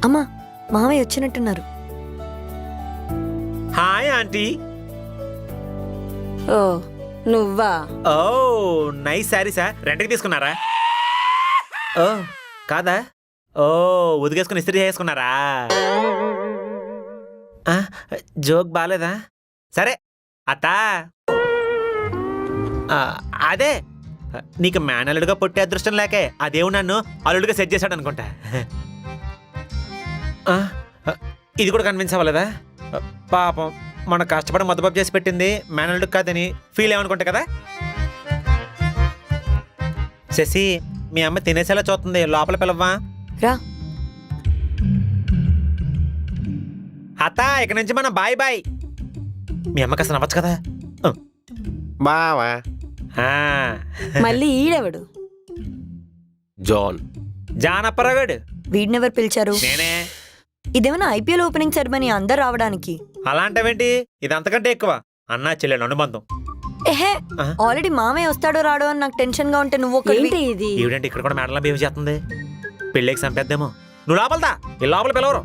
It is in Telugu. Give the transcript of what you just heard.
అమ్మా మామయ్య వచ్చినట్టున్నారు. Hi aunty. ఓ నువ్వా? ఓ నైస్ శారీసా? రెంట్కి తీసుకున్నారా? ఓ కాదా? ఓ ఉతికేసుకుని ఇస్త్రీ చేసుకున్నారా? జోక్ బాలేదా? సరే అత్తా, అదే నీకు మేనల్లుడుగా పుట్టే అదృష్టం లేకే ఆ దేవుడు నన్ను అల్లుడిగా సెట్ చేశాడు అనుకుంటా. ఇది కూడా కన్విన్స్ అవ్వలేదా? పాపం మన కష్టపడి మొదపప్పు చేసి పెట్టింది మేనల్లుడు కాదని ఫీల్ ఏమనుకుంటా కదా. శశి, మీ అమ్మ తినేసేలా చూస్తుంది, లోపల పిలవ్వా. రా. అత్త ఇక నుంచి మనం బాయ్ బాయ్. మీ అమ్మకి అసలు నవ్వచ్చు కదా. బావా మళ్ళీ ఈడెవడు? జాన్. జానప్పరాగాడు. వీడినెవరు పిలిచారు? నేనే. ఇదేమన్నా ఐపీఎల్ ఓపెనింగ్ సెరమనీ అందరు రావడానికి? అలాంటివేంటి, ఇది అంతకంటే ఎక్కువ అన్నా చెల్లెలు అనుబంధం. ఏహే, ఆల్రెడీ మామయ్య వస్తాడో రాడో అని నాకు టెన్షన్ గా ఉంటే నువ్వు ఏంటి ఇది? ఈవిడేంటి ఇక్కడ కూడా మేడలా బిహేవ్ చేస్తుంది? పెళ్ళికి సంపేద్దేమో. నువ్వు లోపలదా, ఈ లోపల పిలవరు.